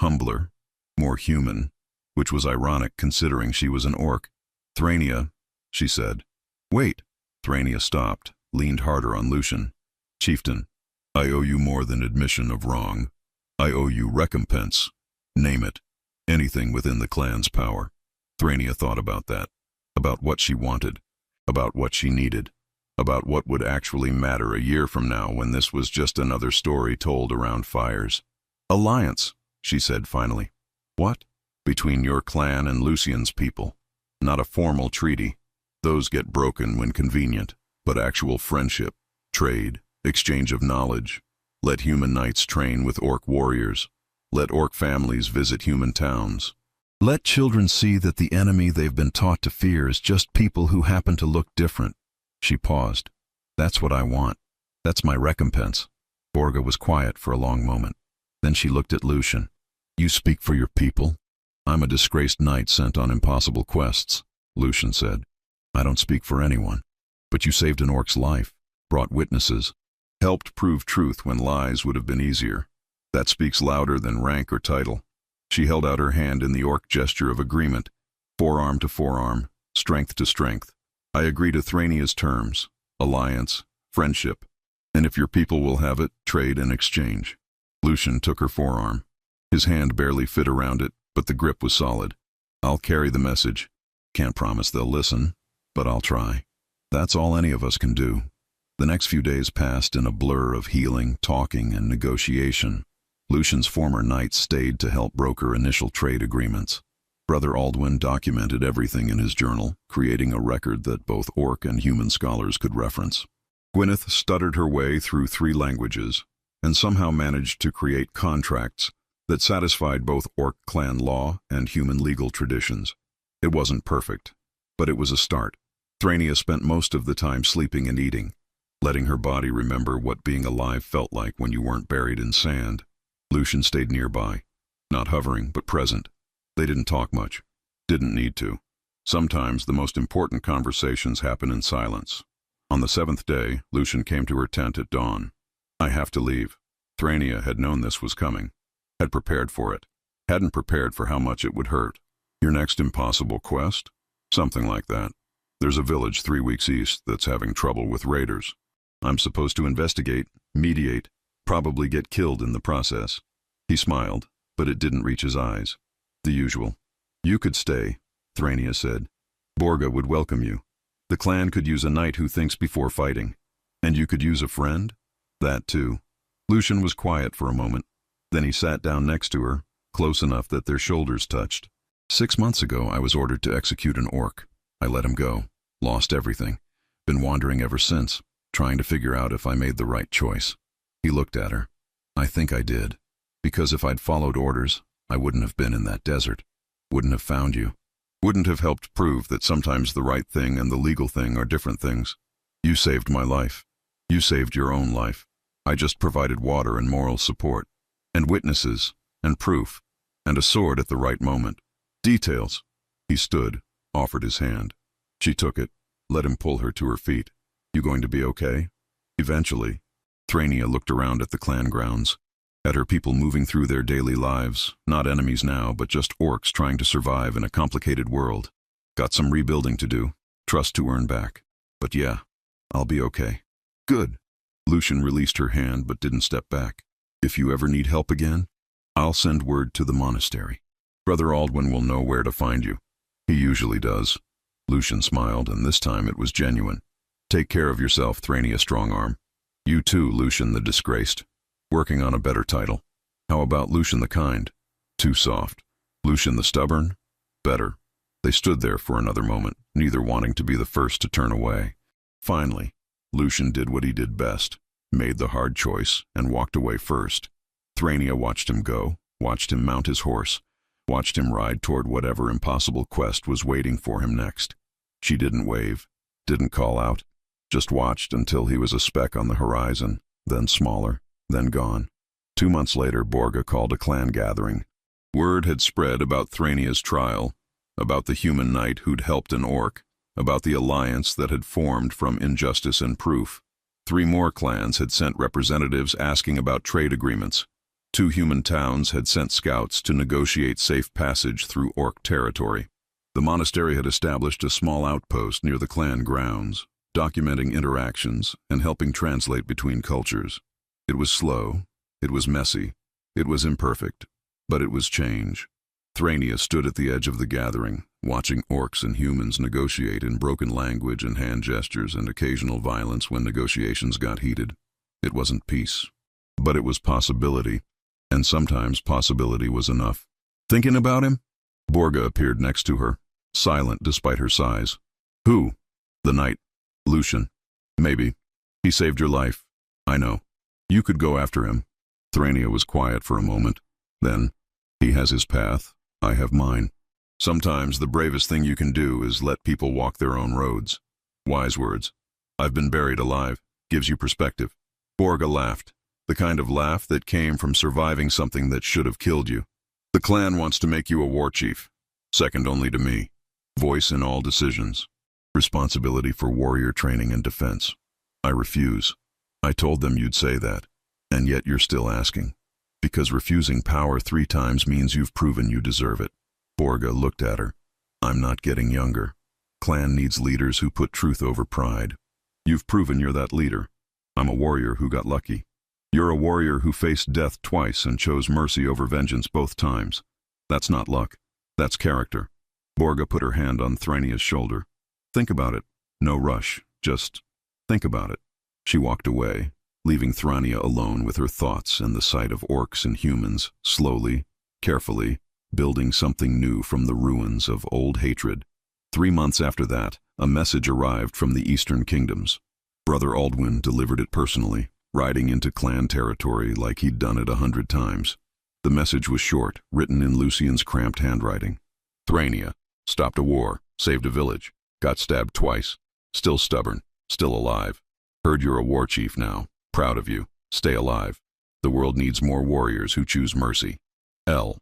Humbler, more human, which was ironic considering she was an orc. "Thrania," she said. "Wait." Thrania stopped, leaned harder on Lucian. "Chieftain, I owe you more than admission of wrong. I owe you recompense. Name it. Anything within the clan's power." Thrania thought about that, about what she wanted, about what she needed, about what would actually matter a year from now when this was just another story told around fires. "Alliance," she said finally. "What?" "Between your clan and Lucian's people. Not a formal treaty. Those get broken when convenient, but actual friendship, trade, exchange of knowledge. Let human knights train with orc warriors. Let orc families visit human towns. Let children see that the enemy they've been taught to fear is just people who happen to look different." She paused. "That's what I want. That's my recompense." Borga was quiet for a long moment. Then she looked at Lucian. "You speak for your people?" "I'm a disgraced knight sent on impossible quests," Lucian said. "I don't speak for anyone. But you saved an orc's life, brought witnesses, helped prove truth when lies would have been easier. That speaks louder than rank or title." She held out her hand in the orc gesture of agreement, forearm to forearm, strength to strength. "I agree to Thrania's terms, alliance, friendship, and if your people will have it, trade and exchange." Lucian took her forearm. His hand barely fit around it, but the grip was solid. "I'll carry the message. Can't promise they'll listen, but I'll try." That's all any of us can do. The next few days passed in a blur of healing, talking, and negotiation. Lucian's former knights stayed to help broker initial trade agreements. Brother Aldwin documented everything in his journal, creating a record that both orc and human scholars could reference. Gwyneth stuttered her way through 3 languages, and somehow managed to create contracts that satisfied both Orc clan law and human legal traditions. It wasn't perfect, but it was a start. Thraenia spent most of the time sleeping and eating, letting her body remember what being alive felt like when you weren't buried in sand. Lucian stayed nearby, not hovering, but present. They didn't talk much. Didn't need to. Sometimes the most important conversations happen in silence. On the 7th day, Lucian came to her tent at dawn. "I have to leave." Thraenia had known this was coming, had prepared for it, hadn't prepared for how much it would hurt. "Your next impossible quest?" "Something like that. There's a village 3 weeks east that's having trouble with raiders. I'm supposed to investigate, mediate, probably get killed in the process." He smiled, but it didn't reach his eyes. The usual. "You could stay," Thraenia said. "Borga would welcome you. The clan could use a knight who thinks before fighting. And you could use a friend?" "That too." Lucian was quiet for a moment. Then he sat down next to her, close enough that their shoulders touched. "6 months ago, I was ordered to execute an orc. I let him go. Lost everything. Been wandering ever since, trying to figure out if I made the right choice." He looked at her. "I think I did. Because if I'd followed orders, I wouldn't have been in that desert. Wouldn't have found you. Wouldn't have helped prove that sometimes the right thing and the legal thing are different things. You saved my life. You saved your own life. I just provided water and moral support, and witnesses, and proof, and a sword at the right moment. Details." He stood, offered his hand. She took it, let him pull her to her feet. "You going to be okay?" "Eventually." Thraenia looked around at the clan grounds, at her people moving through their daily lives, not enemies now, but just orcs trying to survive in a complicated world. "Got some rebuilding to do, trust to earn back. But yeah, I'll be okay." "Good." Lucian released her hand but didn't step back. "If you ever need help again, I'll send word to the monastery. Brother Aldwin will know where to find you." "He usually does." Lucian smiled, and this time it was genuine. "Take care of yourself, Thraenia Strongarm. You too, Lucian the Disgraced. Working on a better title. How about Lucian the Kind?" "Too soft." "Lucian the Stubborn?" "Better." They stood there for another moment, neither wanting to be the first to turn away. Finally, Lucian did what he did best, made the hard choice, and walked away first. Thraenia watched him go, watched him mount his horse, watched him ride toward whatever impossible quest was waiting for him next. She didn't wave, didn't call out, just watched until he was a speck on the horizon, then smaller, then gone. 2 months later, Borga called a clan gathering. Word had spread about Thraenia's trial, about the human knight who'd helped an orc, about the alliance that had formed from injustice and proof. 3 more clans had sent representatives asking about trade agreements. 2 human towns had sent scouts to negotiate safe passage through orc territory. The monastery had established a small outpost near the clan grounds, documenting interactions and helping translate between cultures. It was slow, it was messy, it was imperfect, but it was change. Thraenia stood at the edge of the gathering, watching orcs and humans negotiate in broken language and hand gestures and occasional violence when negotiations got heated. It wasn't peace, but it was possibility, and sometimes possibility was enough. "Thinking about him?" Borga appeared next to her, silent despite her size. "Who?" "The knight. Lucian." "Maybe. He saved your life. I know. You could go after him." Thraenia was quiet for a moment. Then, "He has his path, I have mine. Sometimes the bravest thing you can do is let people walk their own roads." Wise words. "I've been buried alive. Gives you perspective." Borga laughed, the kind of laugh that came from surviving something that should have killed you. "The clan wants to make you a war chief, second only to me. Voice in all decisions. Responsibility for warrior training and defense. I refuse. I told them you'd say that, and yet you're still asking. Because refusing power 3 times means you've proven you deserve it." Borga looked at her. "I'm not getting younger. Clan needs leaders who put truth over pride. You've proven you're that leader. I'm a warrior who got lucky. You're a warrior who faced death twice and chose mercy over vengeance both times. That's not luck. That's character." Borga put her hand on Thraenia's shoulder. "Think about it. No rush. Just think about it." She walked away, leaving Thraenia alone with her thoughts and the sight of orcs and humans, slowly, carefully, building something new from the ruins of old hatred. 3 months after that, a message arrived from the Eastern Kingdoms. Brother Aldwin delivered it personally, riding into clan territory like he'd done it 100 times. The message was short, written in Lucien's cramped handwriting. Thrania, stopped a war, saved a village, got stabbed twice, still stubborn, still alive. Heard you're a war chief now, proud of you, stay alive. The world needs more warriors who choose mercy. L.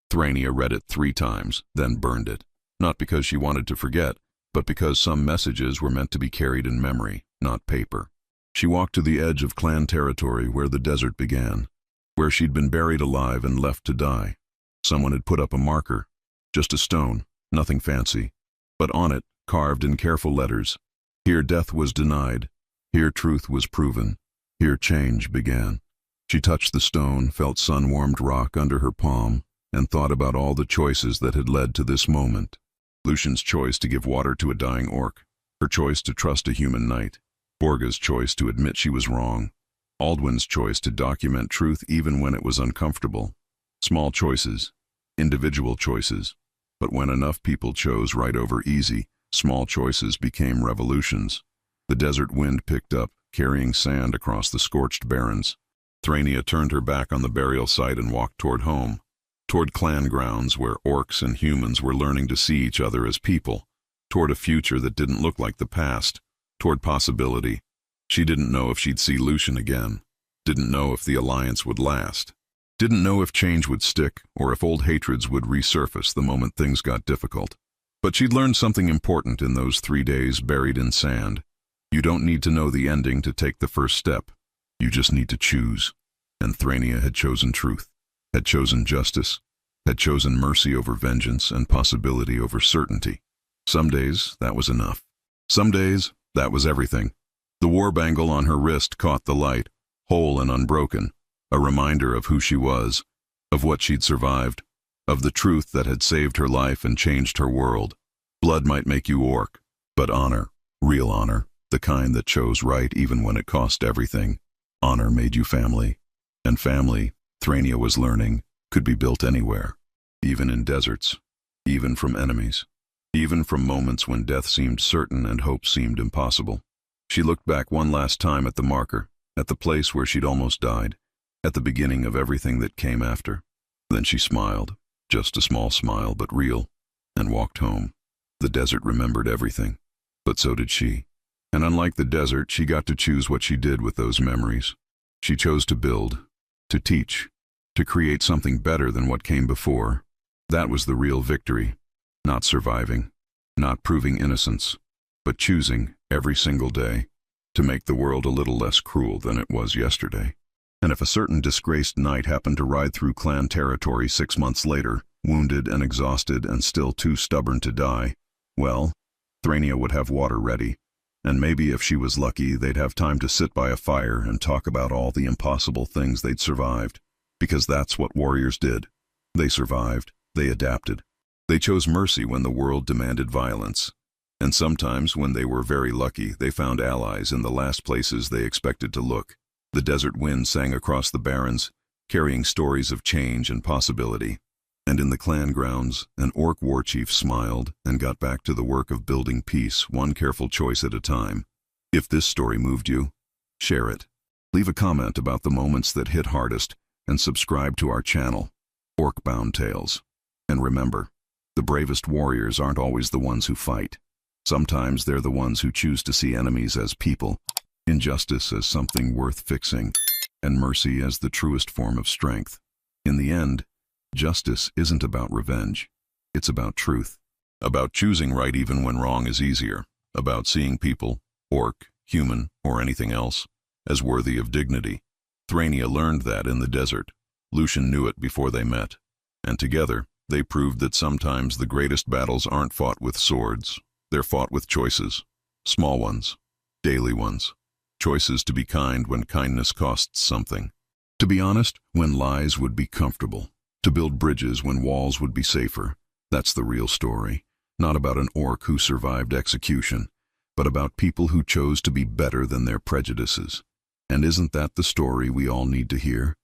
Thrania read it 3 times, then burned it. Not because she wanted to forget, but because some messages were meant to be carried in memory, not paper. She walked to the edge of clan territory where the desert began, where she'd been buried alive and left to die. Someone had put up a marker, just a stone, nothing fancy, but on it, carved in careful letters, here death was denied, here truth was proven, here change began. She touched the stone, felt sun-warmed rock under her palm, and thought about all the choices that had led to this moment. Lucien's choice to give water to a dying orc, her choice to trust a human knight, Borga's choice to admit she was wrong, Aldwin's choice to document truth even when it was uncomfortable. Small choices, individual choices, but when enough people chose right over easy, small choices became revolutions. The desert wind picked up, carrying sand across the scorched barrens. Thrania turned her back on the burial site and walked toward home, toward clan grounds where orcs and humans were learning to see each other as people, toward a future that didn't look like the past, toward possibility. She didn't know if she'd see Lucien again, didn't know if the alliance would last, didn't know if change would stick or if old hatreds would resurface the moment things got difficult. But she'd learned something important in those 3 days buried in sand. You don't need to know the ending to take the first step. You just need to choose. And Thrania had chosen truth, had chosen justice, had chosen mercy over vengeance and possibility over certainty. Some days, that was enough. Some days, that was everything. The war bangle on her wrist caught the light, whole and unbroken, a reminder of who she was, of what she'd survived, of the truth that had saved her life and changed her world. Blood might make you orc, but honor, real honor, the kind that chose right even when it cost everything, honor made you family. And family, Thrania was learning, could be built anywhere, even in deserts, even from enemies, even from moments when death seemed certain and hope seemed impossible. She looked back one last time at the marker, at the place where she'd almost died, at the beginning of everything that came after. Then she smiled, just a small smile but real, and walked home. The desert remembered everything, but so did she. And unlike the desert, she got to choose what she did with those memories. She chose to build, to teach, to create something better than what came before. That was the real victory. Not surviving, not proving innocence, but choosing, every single day, to make the world a little less cruel than it was yesterday. And if a certain disgraced knight happened to ride through clan territory 6 months later, wounded and exhausted and still too stubborn to die, well, Thrania would have water ready, and maybe if she was lucky, they'd have time to sit by a fire and talk about all the impossible things they'd survived, because that's what warriors did. They survived, they adapted. They chose mercy when the world demanded violence. And sometimes, when they were very lucky, they found allies in the last places they expected to look. The desert wind sang across the barrens, carrying stories of change and possibility. And in the clan grounds, an orc war chief smiled and got back to the work of building peace, one careful choice at a time. If this story moved you, share it. Leave a comment about the moments that hit hardest, and subscribe to our channel, Orcbound Tales. And remember, the bravest warriors aren't always the ones who fight. Sometimes they're the ones who choose to see enemies as people, injustice as something worth fixing, and mercy as the truest form of strength. In the end, justice isn't about revenge. It's about truth. About choosing right even when wrong is easier. About seeing people, orc, human, or anything else, as worthy of dignity. Thrania learned that in the desert. Lucien knew it before they met. And together, they proved that sometimes the greatest battles aren't fought with swords. They're fought with choices. Small ones. Daily ones. Choices to be kind when kindness costs something. To be honest when lies would be comfortable. To build bridges when walls would be safer. That's the real story. Not about an orc who survived execution, but about people who chose to be better than their prejudices. And isn't that the story we all need to hear?